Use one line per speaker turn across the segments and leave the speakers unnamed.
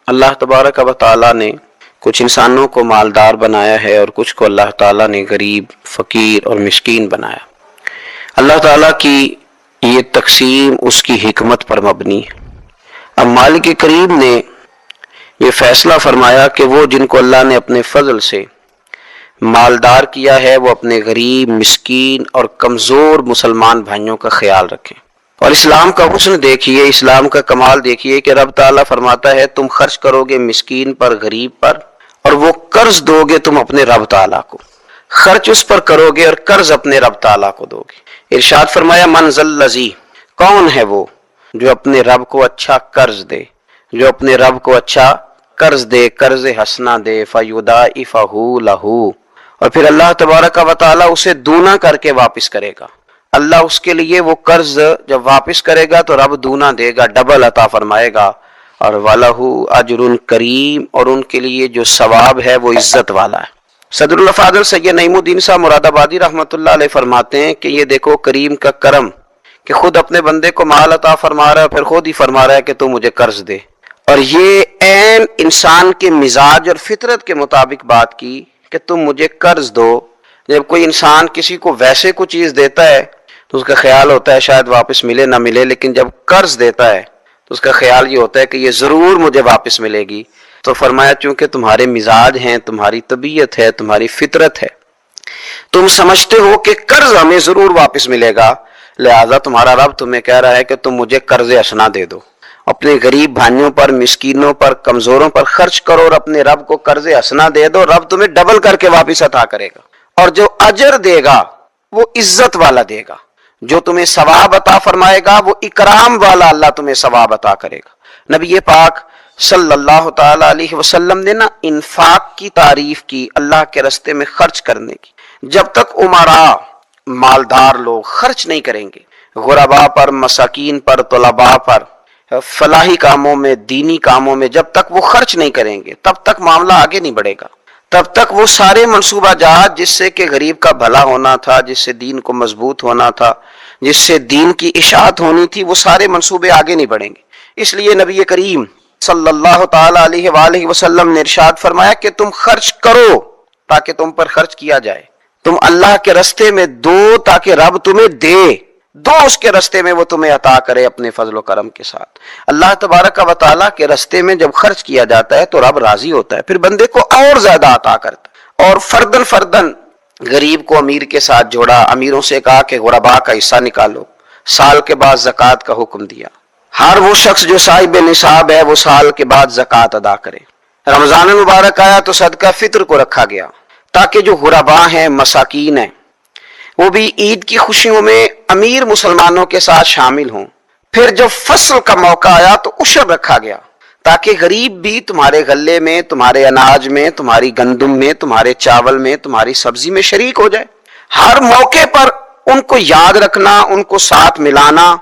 اللہ تبارک و تعالیٰ نے کچھ انسانوں کو مالدار بنایا ہے اور کچھ کو اللہ تعالیٰ نے غریب، فقیر اور مسکین بنایا۔ اللہ تعالیٰ کی یہ تقسیم اس کی حکمت پر مبنی ہے۔ اب مالک کریم نے یہ فیصلہ فرمایا کہ وہ جن کو اللہ نے اپنے فضل سے مالدار کیا ہے وہ اپنے غریب، مسکین اور کمزور مسلمان بھائیوں کا خیال رکھیں۔ اور اسلام کا حسن دیکھیے، اسلام کا کمال دیکھیے کہ رب تعالیٰ فرماتا ہے تم خرچ کرو گے مسکین پر، غریب پر، اور وہ قرض دو گے تم اپنے رب تعالیٰ کو، خرچ اس پر کرو گے اور قرض اپنے رب تعالیٰ کو دو گے۔ ارشاد فرمایا من ذا الذی، کون ہے وہ جو اپنے رب کو اچھا قرض دے، جو اپنے رب کو اچھا قرض دے، قرض حسنہ دے، فیضاعفہ لہ، اور پھر اللہ تبارک و تعالیٰ اسے دونا کر کے واپس کرے گا۔ اللہ اس کے لیے وہ قرض جب واپس کرے گا تو رب دونا دے گا، ڈبل عطا فرمائے گا، اور وَلَهُ اجر کریم، اور ان کے لیے جو ثواب ہے وہ عزت والا ہے۔ صدر الفاضل سید نعیم الدین صاحب مراد آبادی رحمۃ اللہ علیہ فرماتے ہیں کہ یہ دیکھو کریم کا کرم کہ خود اپنے بندے کو مال عطا فرما رہا ہے، پھر خود ہی فرما رہا ہے کہ تو مجھے قرض دے، اور یہ عین انسان کے مزاج اور فطرت کے مطابق بات کی کہ تم مجھے قرض دو۔ جب کوئی انسان کسی کو ویسے کوئی چیز دیتا ہے تو اس کا خیال ہوتا ہے شاید واپس ملے نہ ملے، لیکن جب قرض دیتا ہے تو اس کا خیال یہ ہوتا ہے کہ یہ ضرور مجھے واپس ملے گی۔ تو فرمایا چونکہ تمہارے مزاج ہیں، تمہاری طبیعت ہے، تمہاری فطرت ہے، تم سمجھتے ہو کہ قرض ہمیں ضرور واپس ملے گا، لہذا تمہارا رب تمہیں کہہ رہا ہے کہ تم مجھے قرض حسنہ دے دو، اپنے غریب بھائیوں پر، مسکینوں پر، کمزوروں پر خرچ کرو اور اپنے رب کو قرض حسنہ دے دو، رب تمہیں ڈبل کر کے واپس عطا کرے گا، اور جو اجر دے گا وہ عزت والا دے گا، جو تمہیں ثواب عطا فرمائے گا وہ اکرام والا اللہ تمہیں ثواب عطا کرے گا۔ نبی پاک صلی اللہ تعالی علیہ وسلم نے انفاق کی تعریف کی، اللہ کے راستے میں خرچ کرنے کی۔ جب تک امراء مالدار لوگ خرچ نہیں کریں گے غرباء پر، مساکین پر، طلباء پر، فلاحی کاموں میں، دینی کاموں میں، جب تک وہ خرچ نہیں کریں گے تب تک معاملہ آگے نہیں بڑھے گا، تب تک وہ سارے منصوبہ جات جس سے کہ غریب کا بھلا ہونا تھا، جس سے دین کو مضبوط ہونا تھا، جس سے دین کی اشاعت ہونی تھی، وہ سارے منصوبے آگے نہیں بڑھیں گے۔ اس لیے نبی کریم صلی اللہ تعالی علیہ وآلہ وسلم نے ارشاد فرمایا کہ تم خرچ کرو تاکہ تم پر خرچ کیا جائے، تم اللہ کے راستے میں دو تاکہ رب تمہیں دے، دو اس کے راستے میں وہ تمہیں عطا کرے اپنے فضل و کرم کے ساتھ۔ اللہ تبارک و تعالیٰ کے راستے میں جب خرچ کیا جاتا ہے تو رب راضی ہوتا ہے، پھر بندے کو اور زیادہ عطا کرتا ہے۔ اور فردن فردن غریب کو امیر کے ساتھ جوڑا، امیروں سے کہا کہ غرباء کا حصہ نکالو، سال کے بعد زکوٰۃ کا حکم دیا، ہر وہ شخص جو صاحب نصاب ہے وہ سال کے بعد زکوٰۃ ادا کرے۔ رمضان المبارک آیا تو صدقہ فطر کو رکھا گیا تاکہ جو غرباء ہیں، مساکین ہیں، وہ بھی عید کی خوشیوں میں امیر مسلمانوں کے ساتھ شامل ہوں۔ پھر جب فصل کا موقع آیا تو عشر رکھا گیا تاکہ غریب بھی تمہارے غلے میں، تمہارے اناج میں، تمہاری گندم میں، تمہارے چاول میں، تمہاری سبزی میں شریک ہو جائے۔ ہر موقع پر ان کو یاد رکھنا، ان کو ساتھ ملانا۔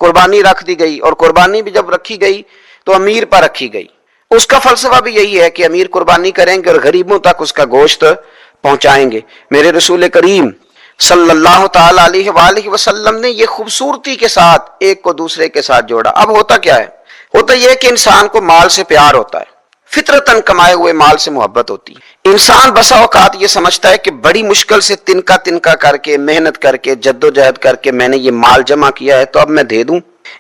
قربانی رکھ دی گئی، اور قربانی بھی جب رکھی گئی تو امیر پر رکھی گئی۔ اس کا فلسفہ بھی یہی ہے کہ امیر قربانی کریں گے اور غریبوں تک اس کا گوشت پہنچائیں گے۔ میرے رسول کریم صلی اللہ تعالی علیہ وآلہ وسلم نے یہ خوبصورتی کے ساتھ ایک کو دوسرے کے ساتھ جوڑا۔ اب ہوتا کیا ہے؟ ہوتا یہ کہ انسان کو مال سے پیار ہوتا ہے، فطرتاً کمائے ہوئے مال سے محبت ہوتی ہے۔ انسان بسا اوقات یہ سمجھتا ہے کہ بڑی مشکل سے تنکا کر کے، محنت کر کے، جدوجہد کر کے میں نے یہ مال جمع کیا ہے تو اب میں دے دوں۔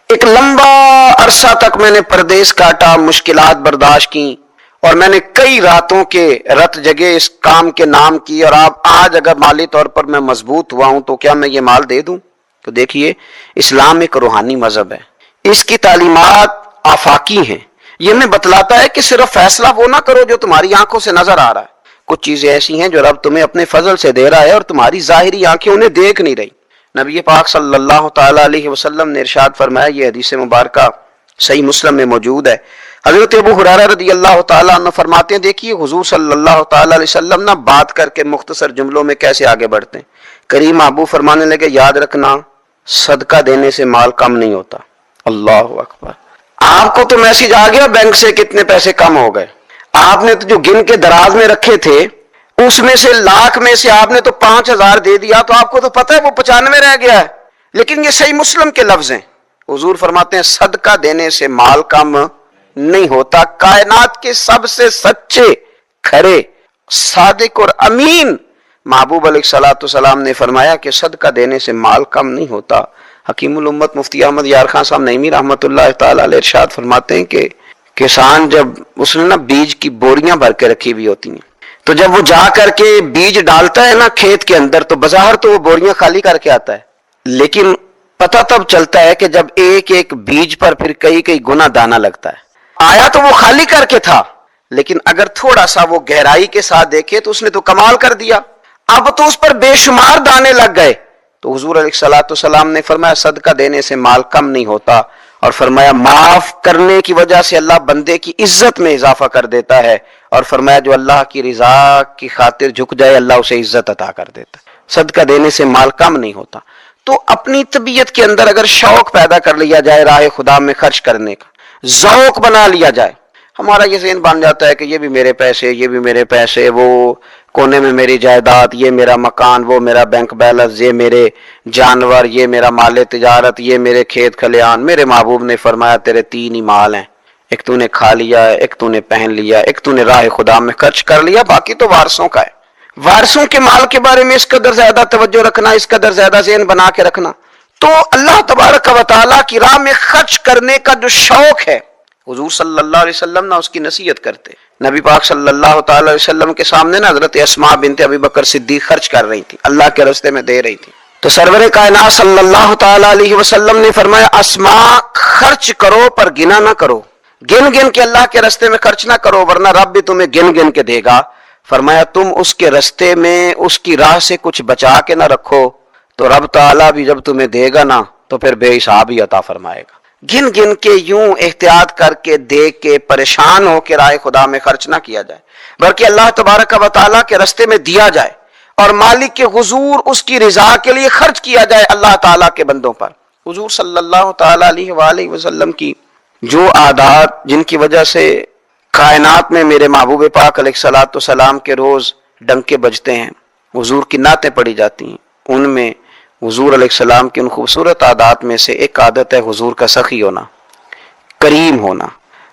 ایک لمبا عرصہ تک میں نے پردیس کاٹا، مشکلات برداشت کی، اور میں نے کئی راتوں کے رت جگے اس کام کے نام کی، اور آج اگر مالی طور پر میں مضبوط ہوا ہوں تو کیا میں یہ مال دے دوں؟ تو دیکھیے، اسلام ایک روحانی مذہب ہے، اس کی تعلیمات آفاقی ہیں۔ یہ میں بتلاتا ہے کہ صرف فیصلہ وہ نہ کرو جو تمہاری آنکھوں سے نظر آ رہا ہے، کچھ چیزیں ایسی ہیں جو رب تمہیں اپنے فضل سے دے رہا ہے اور تمہاری ظاہری آنکھیں انہیں دیکھ نہیں رہی۔ نبی پاک صلی اللہ تعالی علیہ وسلم نے ارشاد فرمایا، یہ حدیث مبارکہ صحیح مسلم میں موجود ہے، حضرت ابو ہریرہ رضی اللہ تعالیٰ عنہ فرماتے ہیں، دیکھیے حضور صلی اللہ تعالیٰ علیہ وسلم نہ بات کر کے مختصر جملوں میں کیسے آگے بڑھتے ہیں۔ کریم ابو فرمانے لگے، یاد رکھنا صدقہ دینے سے مال کم نہیں ہوتا۔ اللہ اکبر! آپ کو تو میسج آ گیا بینک سے کتنے پیسے کم ہو گئے، آپ نے تو جو گن کے دراز میں رکھے تھے اس میں سے لاکھ میں سے آپ نے تو 5,000 دے دیا، تو آپ کو تو پتہ ہے وہ 95 رہ گیا ہے۔ لیکن یہ صحیح مسلم کے لفظ ہیں، حضور فرماتے ہیں صدقہ دینے سے مال کم نہیں ہوتا۔ کائنات کے سب سے سچے، کھرے، صادق اور امین محبوب علیہ الصلوۃ والسلام نے فرمایا کہ صدقہ دینے سے مال کم نہیں ہوتا۔ حکیم الامت مفتی احمد یار خان صاحب نعیمی رحمۃ اللہ تعالی علیہ ارشاد فرماتے ہیں کہ کسان جب اس نے نا بیج کی بوریاں بھر کے رکھی ہوئی ہوتی ہیں، تو جب وہ جا کر کے بیج ڈالتا ہے نا کھیت کے اندر، تو بظاہر تو وہ بوریاں خالی کر کے آتا ہے، لیکن پتہ تب چلتا ہے کہ جب ایک ایک بیج پر پھر کئی کئی گنا دانہ لگتا ہے۔ آیا تو وہ خالی کر کے تھا، لیکن اگر تھوڑا سا وہ گہرائی کے ساتھ دیکھے تو اس نے تو کمال کر دیا، اب تو اس پر بے شمار دانے لگ گئے۔ تو حضور علیہ الصلوۃ والسلام نے فرمایا صدقہ دینے سے مال کم نہیں ہوتا، اور فرمایا معاف کرنے کی وجہ سے اللہ بندے کی عزت میں اضافہ کر دیتا ہے، اور فرمایا جو اللہ کی رضا کی خاطر جھک جائے اللہ اسے عزت عطا کر دیتا ہے۔ صدقہ دینے سے مال کم نہیں ہوتا۔ تو اپنی طبیعت کے اندر اگر شوق پیدا کر لیا جائے راہ خدا میں خرچ کرنے کا، ذوق بنا لیا جائے، ہمارا یہ ذہن بن جاتا ہے کہ یہ بھی میرے پیسے، یہ بھی میرے پیسے، وہ کونے میں میری جائیداد، یہ میرا مکان، وہ میرا بینک بیلنس، یہ میرے جانور، یہ میرا مال تجارت، یہ میرے کھیت کھلیان۔ میرے محبوب نے فرمایا تیرے تین ہی مال ہیں، ایک تو نے کھا لیا، ایک تو نے پہن لیا، ایک تو نے راہ خدا میں خرچ کر لیا، باقی تو وارثوں کا ہے۔ وارثوں کے مال کے بارے میں اس قدر زیادہ توجہ رکھنا، اس قدر زیادہ ذہن بنا کے رکھنا، تو اللہ تبارک و تعالیٰ کی راہ میں خرچ کرنے کا جو شوق ہے، حضور صلی اللہ علیہ وسلم نہ اس کی نصیحت کرتے۔ نبی پاک صلی اللہ تعالی علیہ وسلم کے سامنے نا حضرت اسماء بنت ابی بکر صدیق خرچ کر رہی تھی، اللہ کے راستے میں دے رہی تھی، تو سرور کائنات صلی اللہ تعالی علیہ وسلم نے فرمایا اسماء خرچ کرو پر گنا نہ کرو، گن گن کے اللہ کے راستے میں خرچ نہ کرو ورنہ رب بھی تمہیں گن گن کے دے گا۔ فرمایا تم اس کے راستے میں اس کی راہ سے کچھ بچا کے نہ رکھو تو رب تعالیٰ بھی جب تمہیں دے گا نا تو پھر بے حساب ہی عطا فرمائے گا۔ گن گن کے یوں احتیاط کر کے دے کے پریشان ہو کے راہ خدا میں خرچ نہ کیا جائے، بلکہ اللہ تبارک و تعالیٰ کے راستے میں دیا جائے اور مالک کے حضور اس کی رضا کے لیے خرچ کیا جائے اللہ تعالیٰ کے بندوں پر۔ حضور صلی اللہ تعالیٰ علیہ وآلہ وسلم کی جو عادات جن کی وجہ سے کائنات میں میرے محبوب پاک علیہ الصلوۃ والسلام کے روز ڈنکے بجتے ہیں، حضور کی نعتیں پڑھی جاتی ہیں، ان میں حضور علیہ السلام کی ان خوبصورت عادات میں سے ایک عادت ہے حضور کا سخی ہونا، کریم ہونا۔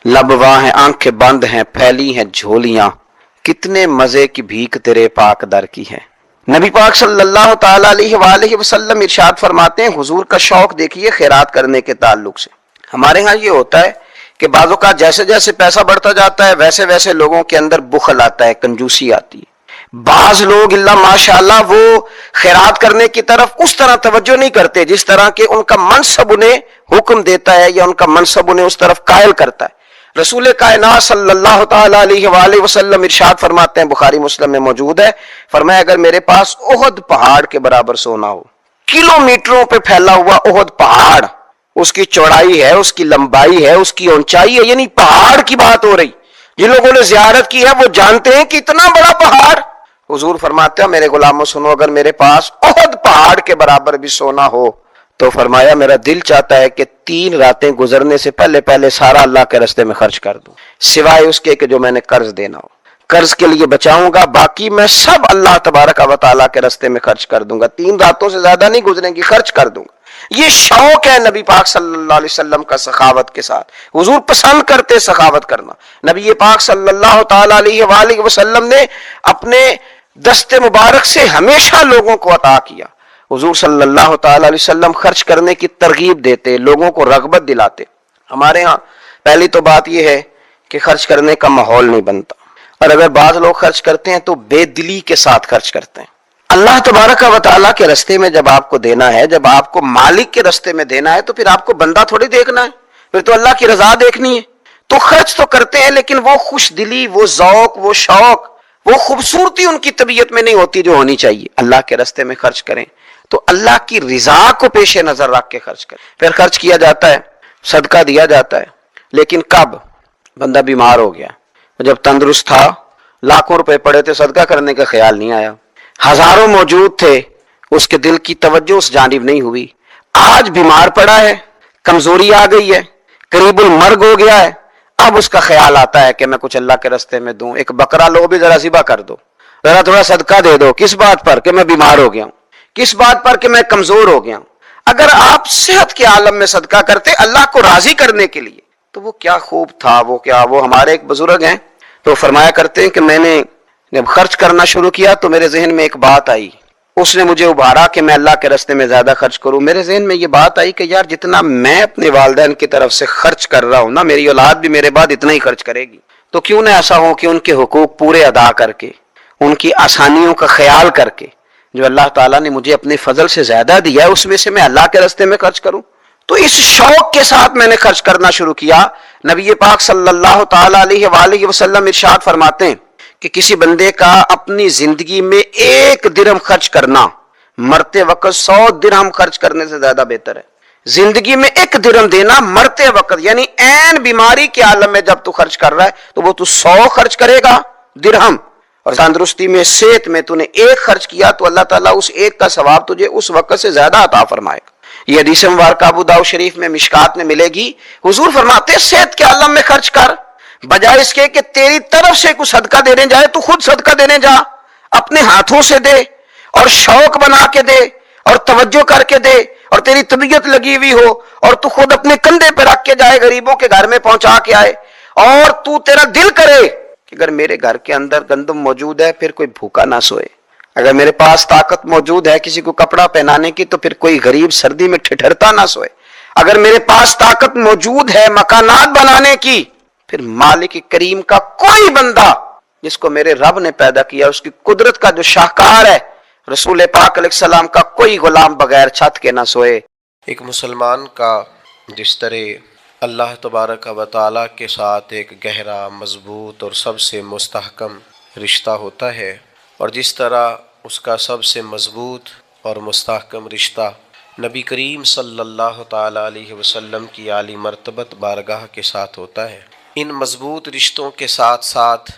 لب واں ہیں، آنکھیں بند ہیں، پھیلی ہیں جھولیاں، کتنے مزے کی بھیک تیرے پاک در کی ہے۔ نبی پاک صلی اللہ تعالی علیہ وآلہ وسلم ارشاد فرماتے ہیں، حضور کا شوق دیکھیے خیرات کرنے کے تعلق سے۔ ہمارے ہاں یہ ہوتا ہے کہ بعض اوقات جیسے جیسے پیسہ بڑھتا جاتا ہے ویسے ویسے لوگوں کے اندر بخل آتا ہے، کنجوسی آتی ہے۔ بعض لوگ اللہ ماشاءاللہ وہ خیرات کرنے کی طرف اس طرح توجہ نہیں کرتے جس طرح کہ ان کا منصب انہیں حکم دیتا ہے یا ان کا منصب انہیں اس طرف قائل کرتا ہے۔ رسول کائنات صلی اللہ تعالی علیہ وآلہ وسلم ارشاد فرماتے ہیں، بخاری مسلم میں موجود ہے، فرمایا اگر میرے پاس احد پہاڑ کے برابر سونا ہو، کلومیٹروں پہ پھیلا ہوا احد پہاڑ، اس کی چوڑائی ہے، اس کی لمبائی ہے، اس کی اونچائی ہے، یعنی پہاڑ کی بات ہو رہی، جن لوگوں نے زیارت کی ہے وہ جانتے ہیں کہ اتنا بڑا پہاڑ۔ حضور فرماتے ہیں میرے غلاموں سنو، اگر میرے پاس احد پہاڑ کے برابر بھی سونا ہو تو فرمایا میرا دل چاہتا ہے کہ 3 راتیں گزرنے سے پہلے سارا اللہ کے راستے میں خرچ کر دوں، سوائے اس کے کہ جو میں نے قرض دینا ہو، قرض کے لیے بچاؤں گا، باقی میں سب اللہ تبارک و تعالیٰ کے راستے میں خرچ کر دوں گا، 3 راتوں سے زیادہ نہیں گزریں گی، خرچ کر دوں گا۔ یہ شوق ہے نبی پاک صلی اللہ علیہ وسلم کا سخاوت کے ساتھ، حضور پسند کرتے سخاوت کرنا۔ نبی پاک صلی اللہ تعالی علیہ وآلہ وسلم نے اپنے دست مبارک سے ہمیشہ لوگوں کو عطا کیا۔ حضور صلی اللہ تعالی علیہ وسلم خرچ کرنے کی ترغیب دیتے، لوگوں کو رغبت دلاتے۔ ہمارے ہاں پہلی تو بات یہ ہے کہ خرچ کرنے کا ماحول نہیں بنتا، اور اگر بعض لوگ خرچ کرتے ہیں تو بے دلی کے ساتھ خرچ کرتے ہیں۔ اللہ تبارک و تعالیٰ کے راستے میں جب آپ کو دینا ہے، جب آپ کو مالک کے راستے میں دینا ہے تو پھر آپ کو بندہ تھوڑی دیکھنا ہے، پھر تو اللہ کی رضا دیکھنی ہے۔ تو خرچ تو کرتے ہیں لیکن وہ خوش دلی، وہ ذوق، وہ شوق، وہ خوبصورتی ان کی طبیعت میں نہیں ہوتی جو ہونی چاہیے۔ اللہ کے راستے میں خرچ کریں تو اللہ کی رضا کو پیش نظر رکھ کے خرچ کریں۔ پھر خرچ کیا جاتا ہے، صدقہ دیا جاتا ہے، لیکن کب بندہ بیمار ہو گیا، جب تندرست تھا، لاکھوں روپے پڑے تھے، صدقہ کرنے کا خیال نہیں آیا، ہزاروں موجود تھے، اس کے دل کی توجہ اس جانب نہیں ہوئی، آج بیمار پڑا ہے، کمزوری آ گئی ہے، قریب المرگ ہو گیا ہے، اب اس کا خیال آتا ہے کہ میں کچھ اللہ کے راستے میں دوں، ایک بکرا لو بھی ذرا ذبح کر دو، ذرا تھوڑا صدقہ دے دو۔ کس بات پر؟ کہ میں بیمار ہو گیا ہوں، کس بات پر؟ کہ میں کمزور ہو گیا ہوں۔ اگر آپ صحت کے عالم میں صدقہ کرتے اللہ کو راضی کرنے کے لیے، تو وہ کیا خوب تھا، وہ ہمارے ایک بزرگ ہیں تو فرمایا کرتے ہیں کہ میں نے جب خرچ کرنا شروع کیا تو میرے ذہن میں ایک بات آئی، اس نے مجھے ابھارا کہ میں اللہ کے راستے میں زیادہ خرچ کروں۔ میرے ذہن میں یہ بات آئی کہ یار جتنا میں اپنے والدین کی طرف سے خرچ کر رہا ہوں نا، میری اولاد بھی میرے بعد اتنا ہی خرچ کرے گی، تو کیوں نہ ایسا ہو کہ ان کے حقوق پورے ادا کر کے، ان کی آسانیوں کا خیال کر کے، جو اللہ تعالیٰ نے مجھے اپنے فضل سے زیادہ دیا ہے اس میں سے میں اللہ کے راستے میں خرچ کروں۔ تو اس شوق کے ساتھ میں نے خرچ کرنا شروع کیا۔ نبی پاک صلی اللہ تعالیٰ علیہ وآلہ وسلم ارشاد فرماتے ہیں کہ کسی بندے کا اپنی زندگی میں 1 درہم خرچ کرنا مرتے وقت 100 درہم خرچ کرنے سے زیادہ بہتر ہے۔ زندگی میں 1 درہم دینا مرتے وقت، یعنی عین بیماری کے عالم میں جب تو خرچ کر رہا ہے تو وہ تو 100 خرچ کرے گا درہم، اور تندرستی میں صحت میں تو نے 1 خرچ کیا تو اللہ تعالیٰ اس 1 کا ثواب تجھے اس وقت سے زیادہ عطا فرمائے گا۔ یہ حدیث مبارکہ ابو داؤد شریف میں مشکات میں ملے گی۔ حضور فرماتے صحت کے عالم میں خرچ کر، بجائے اس کے کہ تیری طرف سے کچھ صدقہ دینے جائے تو خود صدقہ دینے جا، اپنے ہاتھوں سے دے اور شوق بنا کے دے اور توجہ کر کے دے، اور تیری طبیعت لگی ہوئی ہو اور تو خود اپنے کندھے پہ رکھ کے جائے، غریبوں کے گھر میں پہنچا کے آئے، اور تو تیرا دل کرے کہ اگر میرے گھر کے اندر گندم موجود ہے پھر کوئی بھوکا نہ سوئے، اگر میرے پاس طاقت موجود ہے کسی کو کپڑا پہنانے کی تو پھر کوئی غریب سردی میں ٹھٹھرتا نہ سوئے، اگر میرے پاس طاقت موجود ہے مکانات بنانے کی، پھر مالک کریم کا کوئی بندہ جس کو میرے رب نے پیدا کیا، اس کی قدرت کا جو شاہکار ہے رسول پاک علیہ السلام کا، کوئی غلام بغیر چھت کے نہ سوئے۔
ایک مسلمان کا جس طرح اللہ تبارک و تعالیٰ کے ساتھ ایک گہرا، مضبوط اور سب سے مستحکم رشتہ ہوتا ہے، اور جس طرح اس کا سب سے مضبوط اور مستحکم رشتہ نبی کریم صلی اللہ تعالیٰ علیہ وسلم کی عالی مرتبت بارگاہ کے ساتھ ہوتا ہے، ان مضبوط رشتوں کے ساتھ ساتھ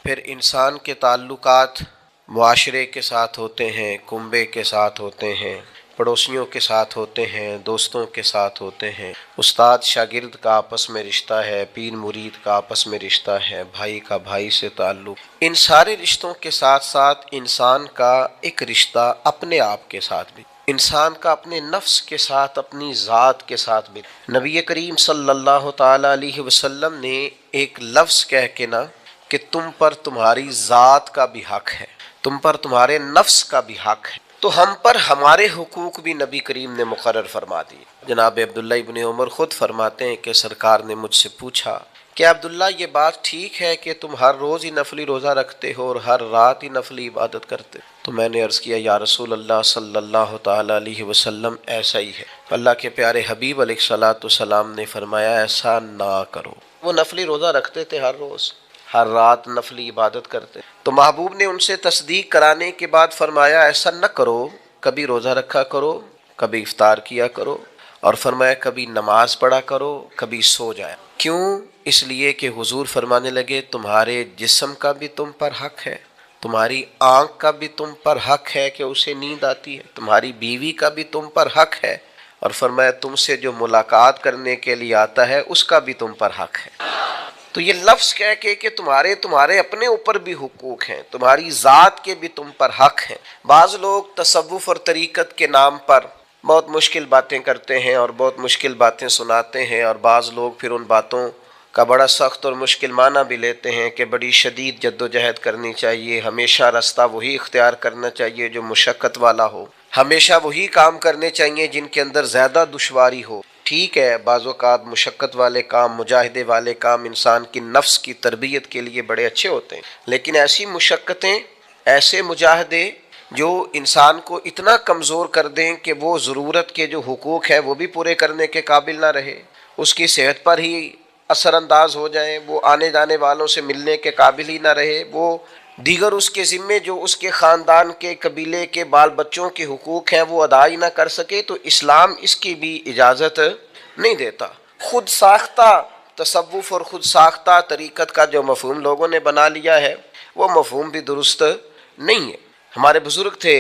پھر انسان کے تعلقات معاشرے کے ساتھ ہوتے ہیں، کنبے کے ساتھ ہوتے ہیں، پڑوسیوں کے ساتھ ہوتے ہیں، دوستوں کے ساتھ ہوتے ہیں، استاد شاگرد کا آپس میں رشتہ ہے، پیر مرید کا آپس میں رشتہ ہے، بھائی کا بھائی سے تعلق، ان سارے رشتوں کے ساتھ ساتھ انسان کا ایک رشتہ اپنے آپ کے ساتھ بھی، انسان کا اپنے نفس کے ساتھ، اپنی ذات کے ساتھ بھی۔ نبی کریم صلی اللہ تعالیٰ علیہ وسلم نے ایک لفظ کہہ کے نا کہ تم پر تمہاری ذات کا بھی حق ہے، تم پر تمہارے نفس کا بھی حق ہے، تو ہم پر ہمارے حقوق بھی نبی کریم نے مقرر فرما دیے۔ جناب عبداللہ ابن عمر خود فرماتے ہیں کہ سرکار نے مجھ سے پوچھا کہ عبداللہ یہ بات ٹھیک ہے کہ تم ہر روز ہی نفلی روزہ رکھتے ہو اور ہر رات ہی نفلی عبادت کرتے ہو؟ تو میں نے عرض کیا یا رسول اللہ صلی اللہ تعالیٰ علیہ وسلم ایسا ہی ہے۔ اللہ کے پیارے حبیب علیہ الصلوۃ والسلام نے فرمایا ایسا نہ کرو۔ وہ نفلی روزہ رکھتے تھے، ہر روز ہر رات نفلی عبادت کرتے، تو محبوب نے ان سے تصدیق کرانے کے بعد فرمایا ایسا نہ کرو، کبھی روزہ رکھا کرو، کبھی افطار کیا کرو، اور فرمایا کبھی نماز پڑھا کرو، کبھی سو جایا۔ کیوں؟ اس لیے کہ حضور فرمانے لگے تمہارے جسم کا بھی تم پر حق ہے، تمہاری آنکھ کا بھی تم پر حق ہے کہ اسے نیند آتی ہے، تمہاری بیوی کا بھی تم پر حق ہے، اور فرمایا تم سے جو ملاقات کرنے کے لیے آتا ہے اس کا بھی تم پر حق ہے۔ تو یہ لفظ کہہ کے کہ تمہارے اپنے اوپر بھی حقوق ہیں، تمہاری ذات کے بھی تم پر حق ہیں۔ بعض لوگ تصوف اور طریقت کے نام پر بہت مشکل باتیں کرتے ہیں اور بہت مشکل باتیں سناتے ہیں، اور بعض لوگ پھر ان باتوں کا بڑا سخت اور مشکل معنی بھی لیتے ہیں کہ بڑی شدید جد و جہد کرنی چاہیے، ہمیشہ راستہ وہی اختیار کرنا چاہیے جو مشقت والا ہو، ہمیشہ وہی کام کرنے چاہیے جن کے اندر زیادہ دشواری ہو۔ ٹھیک ہے، بعض اوقات مشقت والے کام، مجاہدے والے کام انسان کی نفس کی تربیت کے لیے بڑے اچھے ہوتے ہیں، لیکن ایسی مشقتیں، ایسے مجاہدے جو انسان کو اتنا کمزور کر دیں کہ وہ ضرورت کے جو حقوق ہے وہ بھی پورے کرنے کے قابل نہ رہے، اس کی صحت پر ہی اثر انداز ہو جائیں، وہ آنے جانے والوں سے ملنے کے قابل ہی نہ رہے، وہ دیگر اس کے ذمے جو اس کے خاندان کے، قبیلے کے بال بچوں کے حقوق ہیں وہ ادا ہی نہ کر سکے، تو اسلام اس کی بھی اجازت نہیں دیتا۔ خود ساختہ تصوف اور خود ساختہ طریقت کا جو مفہوم لوگوں نے بنا لیا ہے وہ مفہوم بھی درست نہیں ہے۔ ہمارے بزرگ تھے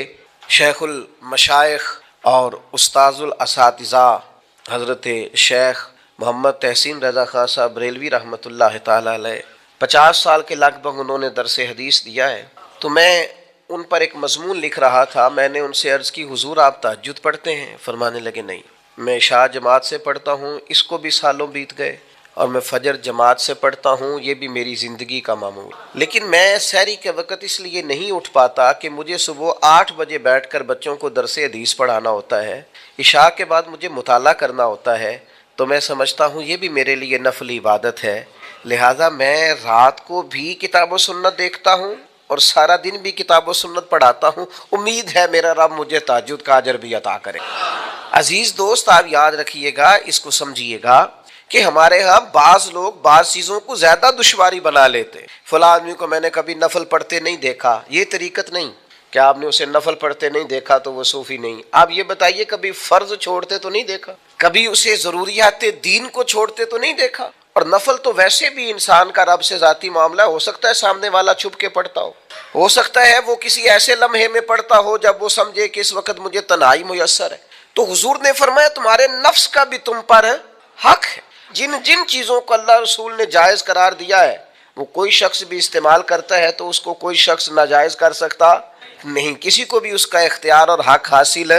شیخ المشائخ اور استاذ الاساتذہ حضرت شیخ محمد تحسین رضا خان صاحب بریلوی رحمۃ اللہ تعالیٰ علیہ، 50 سال کے لگ بھگ انہوں نے درس حدیث دیا ہے۔ تو میں ان پر ایک مضمون لکھ رہا تھا، میں نے ان سے عرض کی حضور آپ تہجد پڑھتے ہیں؟ فرمانے لگے نہیں، میں عشاء جماعت سے پڑھتا ہوں، اس کو بھی سالوں بیت گئے، اور میں فجر جماعت سے پڑھتا ہوں، یہ بھی میری زندگی کا معمول، لیکن میں سحری کے وقت اس لیے نہیں اٹھ پاتا کہ مجھے صبح 8 بجے بیٹھ کر بچوں کو درس حدیث پڑھانا ہوتا ہے، عشاء کے بعد مجھے مطالعہ کرنا ہوتا ہے، تو میں سمجھتا ہوں یہ بھی میرے لیے نفل عبادت ہے، لہٰذا میں رات کو بھی کتاب و سنت دیکھتا ہوں اور سارا دن بھی کتاب و سنت پڑھاتا ہوں، امید ہے میرا رب مجھے تہجد کا اجر بھی عطا کرے۔ عزیز دوست، آپ یاد رکھیے گا، اس کو سمجھیے گا کہ ہمارے ہاں بعض لوگ بعض چیزوں کو زیادہ دشواری بنا لیتے، فلاں آدمی کو میں نے کبھی نفل پڑھتے نہیں دیکھا، یہ طریقت نہیں کہ آپ نے اسے نفل پڑھتے نہیں دیکھا تو وہ صوفی نہیں۔ آپ یہ بتائیے کبھی فرض چھوڑتے تو نہیں دیکھا، کبھی اسے ضروریات دین کو چھوڑتے تو نہیں دیکھا؟ اور نفل تو ویسے بھی انسان کا رب سے ذاتی معاملہ، ہو سکتا ہے سامنے والا چھپ کے پڑھتا ہو سکتا ہے وہ کسی ایسے لمحے میں پڑھتا ہو جب وہ سمجھے کہ اس وقت مجھے تنہائی میسر ہے۔ تو حضور نے فرمایا تمہارے نفس کا بھی تم پر حق ہے، جن چیزوں کو اللہ رسول نے جائز قرار دیا ہے وہ کوئی شخص بھی استعمال کرتا ہے تو اس کو کوئی شخص ناجائز کر سکتا نہیں، کسی کو بھی اس کا اختیار اور حق حاصل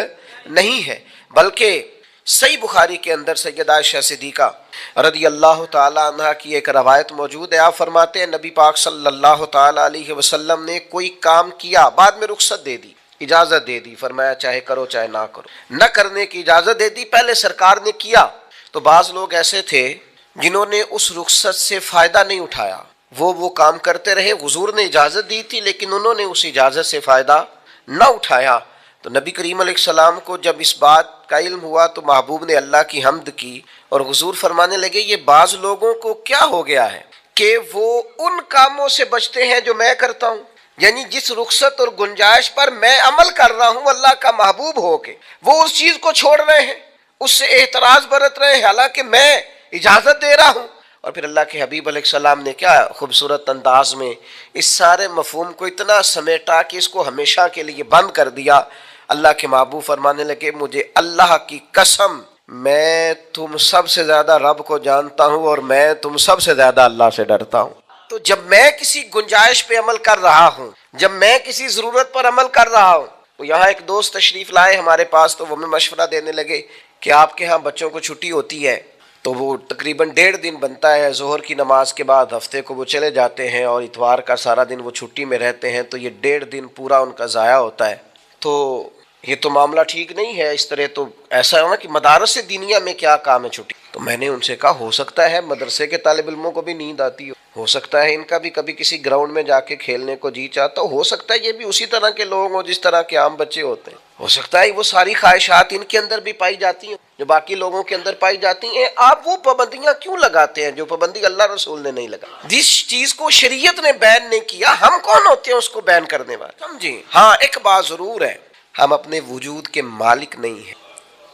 نہیں ہے۔ بلکہ صحیح بخاری کے اندر سیدہ عائشہ صدیقہ رضی اللہ تعالی عنہ کی ایک روایت موجود ہے، آپ فرماتے ہیں نبی پاک صلی اللہ تعالی علیہ وسلم نے کوئی کام کیا، بعد میں رخصت دے دی، اجازت دے دی، فرمایا چاہے کرو چاہے نہ کرو، نہ کرنے کی اجازت دے دی، پہلے سرکار نے کیا تو بعض لوگ ایسے تھے جنہوں نے اس رخصت سے فائدہ نہیں اٹھایا، وہ کام کرتے رہے، حضور نے اجازت دی تھی لیکن انہوں نے اس اجازت سے فائدہ نہ اٹھایا۔ تو نبی کریم علیہ السلام کو جب اس بات کا علم ہوا تو محبوب نے اللہ کی حمد کی اور حضور فرمانے لگے یہ بعض لوگوں کو کیا ہو گیا ہے کہ وہ ان کاموں سے بچتے ہیں جو میں کرتا ہوں، یعنی جس رخصت اور گنجائش پر میں عمل کر رہا ہوں اللہ کا محبوب ہو کے، وہ اس چیز کو چھوڑ رہے ہیں، اس سے اعتراض برت رہے ہیں حالانکہ میں اجازت دے رہا ہوں۔ اور پھر اللہ کے حبیب علیہ السلام نے کیا خوبصورت انداز میں اس سارے مفہوم کو اتنا سمیٹا کہ اس کو ہمیشہ کے لیے بند کر دیا۔ اللہ کے محبوب فرمانے لگے مجھے اللہ کی قسم میں تم سب سے زیادہ رب کو جانتا ہوں اور میں تم سب سے زیادہ اللہ سے ڈرتا ہوں۔ تو جب میں کسی گنجائش پہ عمل کر رہا ہوں، جب میں کسی ضرورت پر عمل کر رہا ہوں، تو یہاں ایک دوست تشریف لائے ہمارے پاس تو وہ ہمیں مشورہ دینے لگے کہ آپ کے ہاں بچوں کو چھٹی ہوتی ہے تو وہ تقریباً 1.5 دن بنتا ہے، ظہر کی نماز کے بعد ہفتے کو وہ چلے جاتے ہیں اور اتوار کا سارا دن وہ چھٹی میں رہتے ہیں، تو یہ 1.5 دن پورا ان کا ضائع ہوتا ہے۔ تو یہ تو معاملہ ٹھیک نہیں ہے، اس طرح تو ایسا ہے نا کہ مدارس دینیہ میں کیا کام ہے چھٹی؟ تو میں نے ان سے کہا ہو سکتا ہے مدرسے کے طالب علموں کو بھی نیند آتی ہو سکتا ہے ان کا بھی کبھی کسی گراؤنڈ میں جا کے کھیلنے کو جی چاہتا ہو سکتا ہے یہ بھی اسی طرح کے لوگ ہوں جس طرح کے عام بچے ہوتے ہیں، ہو سکتا ہے وہ ساری خواہشات ان کے اندر بھی پائی جاتی ہیں جو باقی لوگوں کے اندر پائی جاتی ہیں۔ آپ وہ پابندیاں کیوں لگاتے ہیں جو پابندی اللہ رسول نے نہیں لگا؟ جس چیز کو شریعت نے بین نہیں کیا ہم کون ہوتے ہیں اس کو بین کرنے والے؟ سمجھیں؟ ہاں ایک بات ضرور ہے، ہم اپنے وجود کے مالک نہیں ہیں،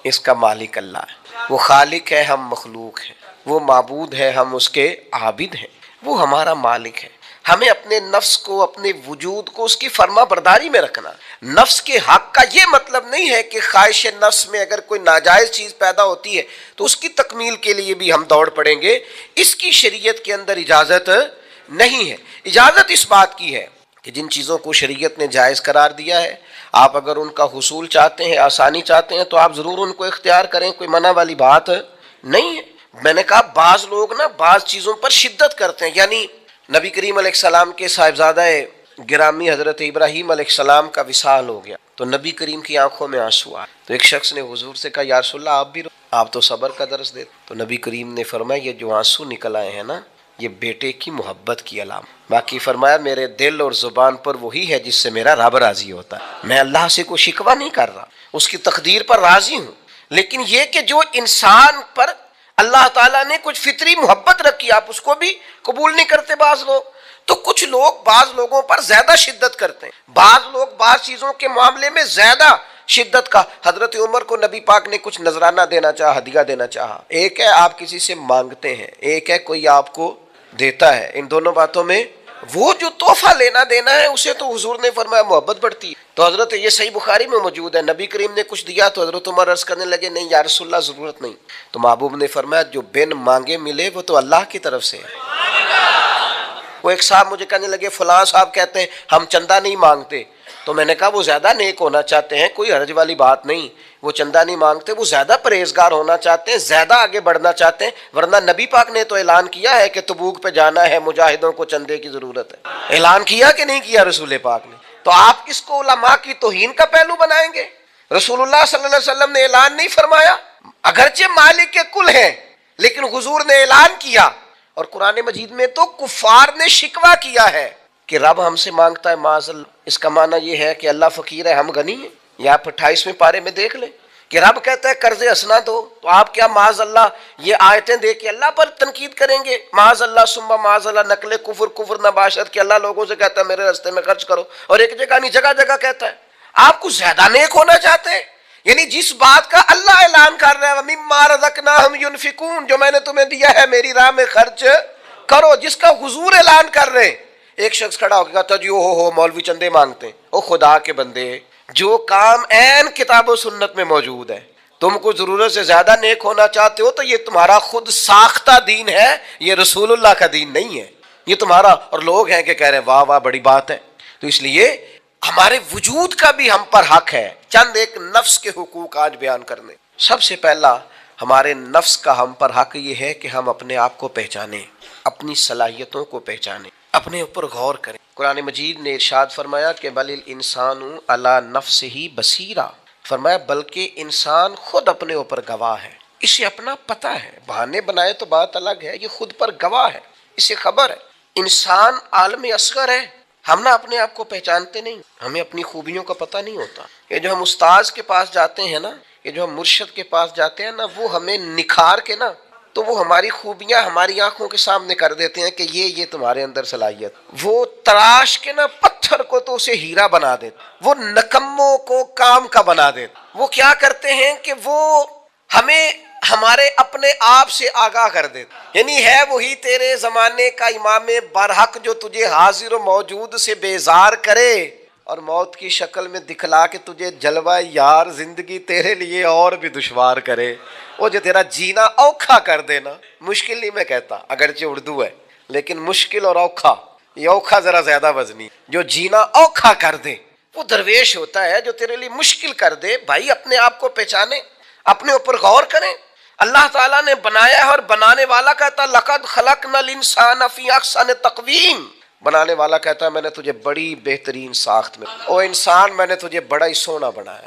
اس کا مالک اللہ ہے، وہ خالق ہے ہم مخلوق ہیں، وہ معبود ہے ہم اس کے عابد ہیں، وہ ہمارا مالک ہے۔ ہمیں اپنے نفس کو اپنے وجود کو اس کی فرما برداری میں رکھنا۔ نفس کے حق کا یہ مطلب نہیں ہے کہ خواہش نفس میں اگر کوئی ناجائز چیز پیدا ہوتی ہے تو اس کی تکمیل کے لیے بھی ہم دوڑ پڑیں گے، اس کی شریعت کے اندر اجازت نہیں ہے۔ اجازت اس بات کی ہے کہ جن چیزوں کو شریعت نے جائز قرار دیا ہے آپ اگر ان کا حصول چاہتے ہیں، آسانی چاہتے ہیں تو آپ ضرور ان کو اختیار کریں، کوئی منع والی بات نہیں ہے۔ میں نے کہا بعض لوگ نا بعض چیزوں پر شدت کرتے ہیں، یعنی نبی کریم علیہ السلام کے صاحبزادہ گرامی حضرت ابراہیم علیہ السلام کا وصال ہو گیا تو نبی کریم کی آنکھوں میں آنسو آئے تو ایک شخص نے حضور سے کہا یا رسول اللہ آپ بھی آپ تو صبر کا درس دیتے، تو نبی کریم نے فرمایا یہ جو آنسو نکل آئے ہیں نا یہ بیٹے کی محبت کی علامت، باقی فرمایا میرے دل اور زبان پر وہی ہے جس سے میرا رب راضی ہوتا ہے، میں اللہ سے کوئی شکوہ نہیں کر رہا، اس کی تقدیر پر راضی ہوں، لیکن یہ کہ جو انسان پر اللہ تعالیٰ نے کچھ فطری محبت رکھی آپ اس کو بھی قبول نہیں کرتے بعض لوگ، تو کچھ لوگ بعض لوگوں پر زیادہ شدت کرتے ہیں، بعض لوگ بعض چیزوں کے معاملے میں زیادہ شدت کا۔ حضرت عمر کو نبی پاک نے کچھ نذرانہ دینا چاہا، ہدیہ دینا چاہا، ایک ہے آپ کسی سے مانگتے ہیں، ایک ہے کوئی آپ کو دیتا ہے، ان دونوں باتوں میں وہ جو تحفہ لینا دینا ہے اسے تو حضور نے فرمایا محبت بڑھتی ہے۔ تو حضرت یہ صحیح بخاری میں موجود ہے، نبی کریم نے کچھ دیا تو حضرت عمر عرض کرنے لگے نہیں یا رسول اللہ ضرورت نہیں، تو محبوب نے فرمایا جو بن مانگے ملے وہ تو اللہ کی طرف سے ہے، وہ ایک صاحب مجھے کہنے لگے فلاں صاحب کہتے ہیں ہم چندہ نہیں مانگتے، تو میں نے کہا وہ زیادہ نیک ہونا چاہتے ہیں، کوئی حرج والی بات نہیں، وہ چندہ نہیں مانگتے، وہ زیادہ پرہیزگار ہونا چاہتے ہیں، زیادہ آگے بڑھنا چاہتے ہیں، ورنہ نبی پاک نے تو اعلان کیا ہے کہ تبوک پہ جانا ہے، مجاہدوں کو چندے کی ضرورت ہے، اعلان کیا کہ نہیں کیا رسول پاک نے؟ تو آپ اس کو علماء کی توہین کا پہلو بنائیں گے؟ رسول اللہ صلی اللہ علیہ وسلم نے اعلان نہیں فرمایا؟ اگرچہ مالک کے کل ہیں لیکن حضور نے اعلان کیا، اور قرآن مجید میں تو کفار نے شکوہ کیا ہے کہ رب ہم سے مانگتا ہے معاذ اللہ۔ اس کا معنی یہ ہے کہ اللہ فقیر ہے، ہم غنی ہیں؟ یہ آپ 28ویں پارے میں دیکھ لیں کہ رب کہتا ہے قرض حسنہ دو، تو آپ کیا معاذ اللہ یہ آیتیں دے کے اللہ پر تنقید کریں گے؟ معاذ اللہ ثم معاذ اللہ، نقل کفر نباشت کہ اللہ لوگوں سے کہتا ہے میرے راستے میں خرچ کرو، اور ایک جگہ نہیں جگہ جگہ کہتا ہے۔ آپ کچھ زیادہ نیک ہونا چاہتے ہیں؟ یعنی جس بات کا اللہ اعلان کر رہا ہے وَمِمَّا رَزَقْنَاهُمْ يُنْفِقُونَ، جو میں نے تمہیں دیا ہے میری راہ میں خرچ کرو، جس کا حضور اعلان کر رہے ہیں، ایک شخص کھڑا ہو کے کہتا جی ہو مولوی چندے مانگتے ہیں۔ او خدا کے بندے، جو کام عین کتاب و سنت میں موجود ہے، تم کو ضرورت سے زیادہ نیک ہونا چاہتے ہو تو یہ تمہارا خود ساختہ دین ہے، یہ رسول اللہ کا دین نہیں ہے، یہ تمہارا، اور لوگ ہیں کہ کہہ رہے ہیں واہ واہ بڑی بات ہے۔ تو اس لیے ہمارے وجود کا بھی ہم پر حق ہے۔ چند ایک نفس کے حقوق آج بیان کرنے۔ سب سے پہلا ہمارے نفس کا ہم پر حق یہ ہے کہ ہم اپنے آپ کو پہچانیں، اپنی صلاحیتوں کو پہچانیں، اپنے اوپر غور کریں۔ قرآن مجید نے ارشاد فرمایا کہ بل الانسان علی نفسہ بصیرہ، فرمایا بلکہ انسان خود اپنے اوپر گواہ ہے، اسے اپنا پتہ ہے، بہانے بنائے تو بات الگ ہے، یہ خود پر گواہ ہے، اسے خبر ہے۔ انسان عالم اصغر ہے، ہم نہ اپنے آپ کو پہچانتے نہیں، ہمیں اپنی خوبیوں کا پتہ نہیں ہوتا۔ یہ جو ہم استاذ کے پاس جاتے ہیں نا، یہ جو ہم مرشد کے پاس جاتے ہیں نا، وہ ہمیں نکھار کے نا تو وہ ہماری خوبیاں ہماری آنکھوں کے سامنے کر دیتے ہیں کہ یہ تمہارے اندر صلاحیت، وہ تراش کے نا پتھر کو تو اسے ہیرا بنا دیتے، وہ نکموں کو کام کا بنا دیتے۔ وہ کیا کرتے ہیں کہ وہ ہمیں ہمارے اپنے آپ سے آگاہ کر دیتے، یعنی ہے وہی تیرے زمانے کا امام برحق جو تجھے حاضر و موجود سے بیزار کرے اور موت کی شکل میں دکھلا کے تجھے جلوہ یار زندگی تیرے لیے اور بھی دشوار کرے، وہ جو تیرا جینا اوکھا کر دے نا، مشکل نہیں میں کہتا اگرچہ اردو ہے لیکن مشکل اور اوکھا، یہ اوکھا ذرا زیادہ وزنی، جو جینا اوکھا کر دے وہ درویش ہوتا ہے، جو تیرے لیے مشکل کر دے۔ بھائی اپنے آپ کو پہچانے، اپنے اوپر غور کریں۔ اللہ تعالیٰ نے بنایا ہے اور بنانے والا کہتا لقد خلقنا الانسان فی احسن تقویم، بنانے والا کہتا ہے میں نے تجھے بڑی بہترین ساخت میں، او انسان میں نے تجھے بڑا ہی سونا بنایا۔